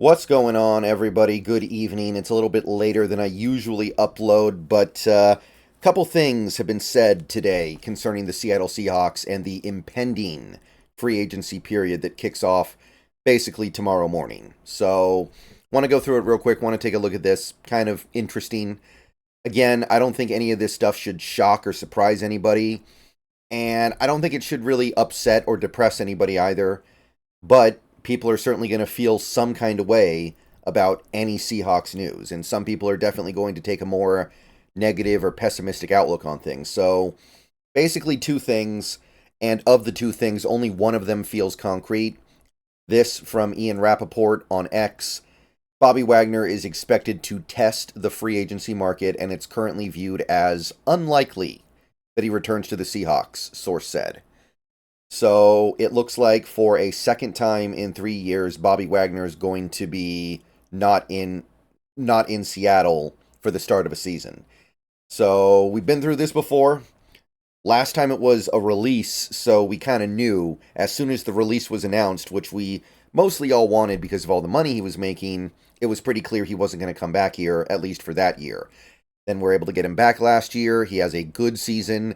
What's going on, everybody? Good evening. It's a little bit later than I usually upload, but a couple things have been said today concerning the Seattle Seahawks and the impending free agency period that kicks off basically tomorrow morning. So, want to go through it real quick. Want to take a look at this. Kind of interesting. Again, I don't think any of this stuff should shock or surprise anybody, and I don't think it should really upset or depress anybody either. But people are certainly going to feel some kind of way about any Seahawks news, and some people are definitely going to take a more negative or pessimistic outlook on things. So, basically, two things, and of the two things, only one of them feels concrete. This from Ian Rappaport on X. Bobby Wagner is expected to test the free agency market, and it's currently viewed as unlikely that he returns to the Seahawks, source said. So it looks like for a second time in 3 years, Bobby Wagner is going to be not in Seattle for the start of a season. So we've been through this before. Last time it was a release, so we kind of knew as soon as the release was announced, which we mostly all wanted because of all the money he was making, it was pretty clear he wasn't going to come back here, at least for that year. Then we're able to get him back last year. He has a good season.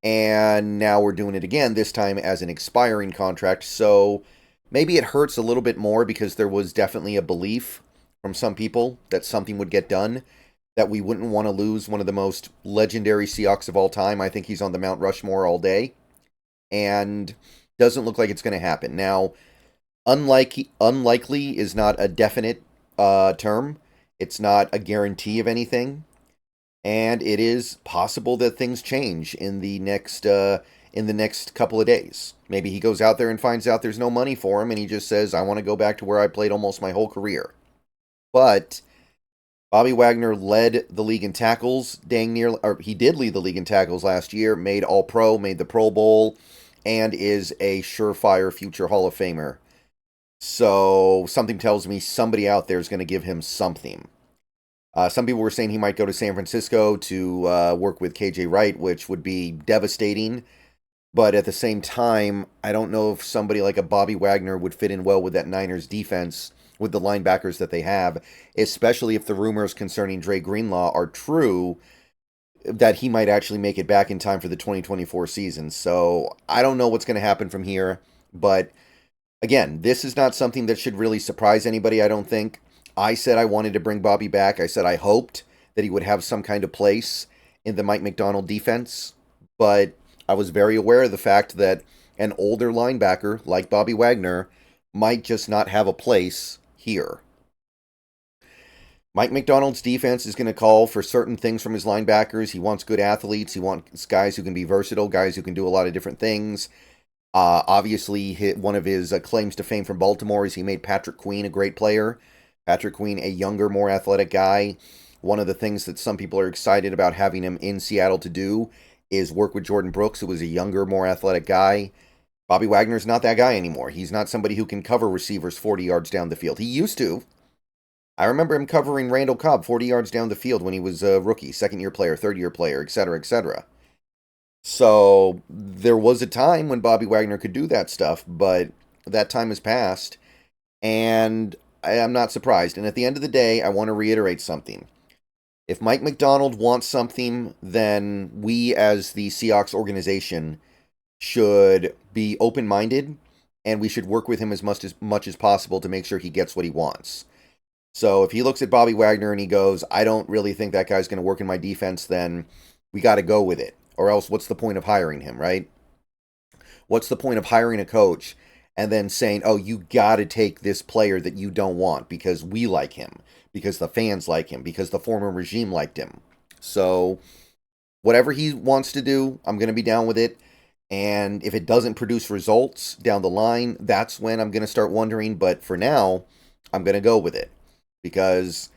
And now we're doing it again, this time as an expiring contract. So maybe it hurts a little bit more because there was definitely a belief from some people that something would get done, that we wouldn't want to lose one of the most legendary Seahawks of all time. I think he's on the Mount Rushmore all day. And doesn't look like it's going to happen. Now, unlikely is not a definite term. It's not a guarantee of anything. And it is possible that things change in the next couple of days. Maybe he goes out there and finds out there's no money for him, and he just says, "I want to go back to where I played almost my whole career." But Bobby Wagner led the league in tackles, dang near, or he did lead the league in tackles last year. Made All Pro, made the Pro Bowl, and is a surefire future Hall of Famer. So something tells me somebody out there is going to give him something. Some people were saying he might go to San Francisco to work with KJ Wright, which would be devastating. But at the same time, I don't know if somebody like a Bobby Wagner would fit in well with that Niners defense, with the linebackers that they have, especially if the rumors concerning Dre Greenlaw are true, that he might actually make it back in time for the 2024 season. So I don't know what's going to happen from here. But again, this is not something that should really surprise anybody, I don't think. I said I wanted to bring Bobby back. I said I hoped that he would have some kind of place in the Mike McDonald defense, but I was very aware of the fact that an older linebacker like Bobby Wagner might just not have a place here. Mike McDonald's defense is going to call for certain things from his linebackers. He wants good athletes. He wants guys who can be versatile, guys who can do a lot of different things. Obviously, one of his claims to fame from Baltimore is he made Patrick Queen a great player. Patrick Queen, a younger, more athletic guy. One of the things that some people are excited about having him in Seattle to do is work with Jordan Brooks, who was a younger, more athletic guy. Bobby Wagner's not that guy anymore. He's not somebody who can cover receivers 40 yards down the field. He used to. I remember him covering Randall Cobb 40 yards down the field when he was a rookie, second-year player, third-year player, etc., etc. So there was a time when Bobby Wagner could do that stuff, but that time has passed, and I'm not surprised. And at the end of the day, I want to reiterate something. If Mike McDonald wants something, then we as the Seahawks organization should be open-minded, and we should work with him as much as possible to make sure he gets what he wants. So if he looks at Bobby Wagner and he goes, "I don't really think that guy's going to work in my defense," then we got to go with it. Or else what's the point of hiring him, right? What's the point of hiring a coach and then saying, "Oh, you got to take this player that you don't want because we like him, because the fans like him, because the former regime liked him." So whatever he wants to do, I'm going to be down with it. And if it doesn't produce results down the line, that's when I'm going to start wondering. But for now, I'm going to go with it. Because,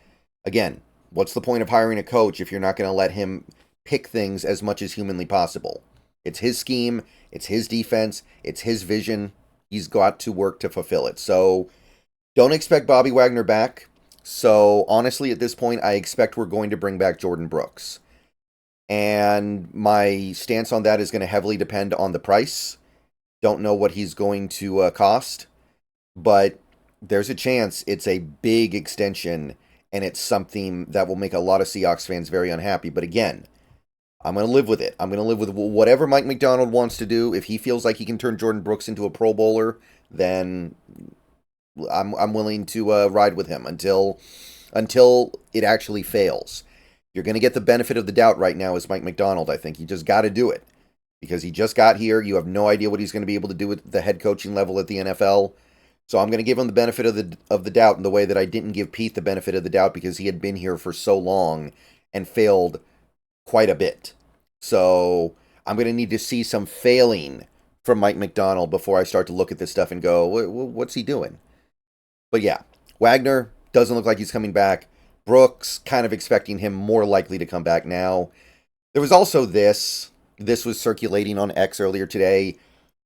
again, what's the point of hiring a coach if you're not going to let him pick things as much as humanly possible? It's his scheme, it's his defense, it's his vision. He's got to work to fulfill it. So don't expect Bobby Wagner back. So honestly, at this point, I expect we're going to bring back Jordan Brooks. And my stance on that is going to heavily depend on the price. Don't know what he's going to cost. But there's a chance it's a big extension and it's something that will make a lot of Seahawks fans very unhappy. But again, I'm going to live with it. I'm going to live with whatever Mike McDonald wants to do. If he feels like he can turn Jordan Brooks into a Pro Bowler, then I'm willing to ride with him until it actually fails. You're going to get the benefit of the doubt right now as Mike McDonald, I think. You just got to do it because he just got here. You have no idea what he's going to be able to do at the head coaching level at the NFL. So I'm going to give him the benefit of the doubt in the way that I didn't give Pete the benefit of the doubt because he had been here for so long and failed quite a bit. So I'm going to need to see some failing from Mike McDonald before I start to look at this stuff and go, what's he doing? But yeah, Wagner doesn't look like he's coming back. Brooks, kind of expecting him more likely to come back now. There was also this. This was circulating on X earlier today.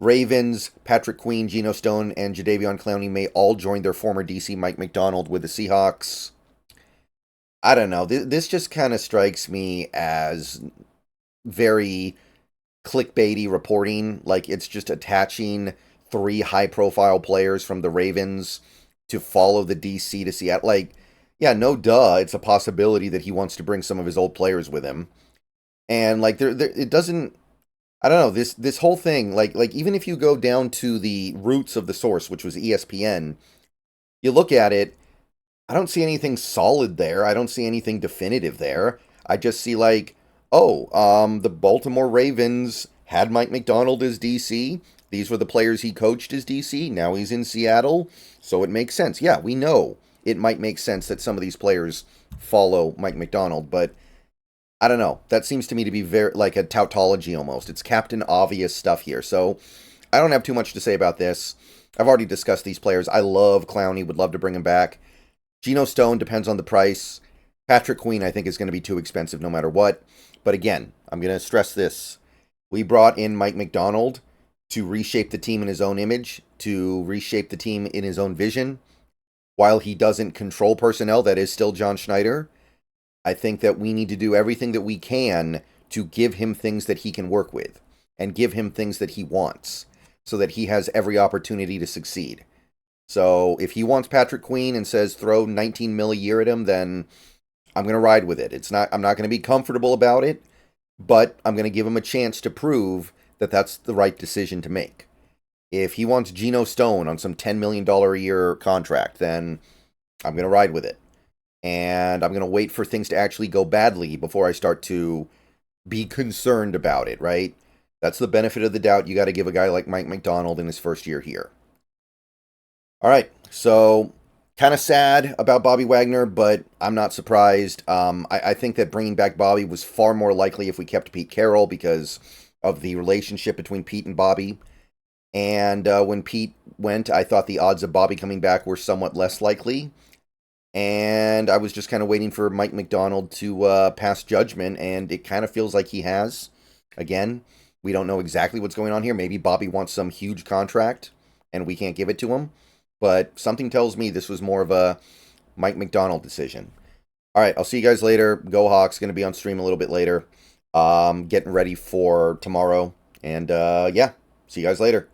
Ravens, Patrick Queen, Geno Stone, and Jadeveon Clowney may all join their former DC Mike McDonald with the Seahawks. I don't know. This just kind of strikes me as very clickbaity reporting. Like it's just attaching 3 high-profile players from the Ravens to follow the DC to Seattle. Like, yeah, no duh. It's a possibility that he wants to bring some of his old players with him. And like it doesn't, I don't know, this whole thing, like even if you go down to the roots of the source, which was ESPN, you look at it, I don't see anything solid there. I don't see anything definitive there. I just see like, the Baltimore Ravens had Mike McDonald as DC. These were the players he coached as DC. Now he's in Seattle, so it makes sense. Yeah, we know it might make sense that some of these players follow Mike McDonald, but I don't know. That seems to me to be very like a tautology almost. It's Captain Obvious stuff here. So I don't have too much to say about this. I've already discussed these players. I love Clowney. Would love to bring him back. Geno Stone depends on the price. Patrick Queen I think is going to be too expensive no matter what. But again, I'm going to stress this. We brought in Mike McDonald to reshape the team in his own image, to reshape the team in his own vision. While he doesn't control personnel, that is still John Schneider. I think that we need to do everything that we can to give him things that he can work with and give him things that he wants so that he has every opportunity to succeed. So if he wants Patrick Queen and says throw 19 mil a year at him, then I'm going to ride with it. I'm not going to be comfortable about it, but I'm going to give him a chance to prove that that's the right decision to make. If he wants Geno Stone on some $10 million a year contract, then I'm going to ride with it. And I'm going to wait for things to actually go badly before I start to be concerned about it, right? That's the benefit of the doubt you got to give a guy like Mike McDonald in his first year here. All right, so kind of sad about Bobby Wagner, but I'm not surprised. I think that bringing back Bobby was far more likely if we kept Pete Carroll because of the relationship between Pete and Bobby. And when Pete went, I thought the odds of Bobby coming back were somewhat less likely. And I was just kind of waiting for Mike McDonald to pass judgment, and it kind of feels like he has. Again, we don't know exactly what's going on here. Maybe Bobby wants some huge contract, and we can't give it to him. But something tells me this was more of a Mike McDonald decision. All right, I'll see you guys later. Go Hawks, going to be on stream a little bit later. Getting ready for tomorrow. And yeah, see you guys later.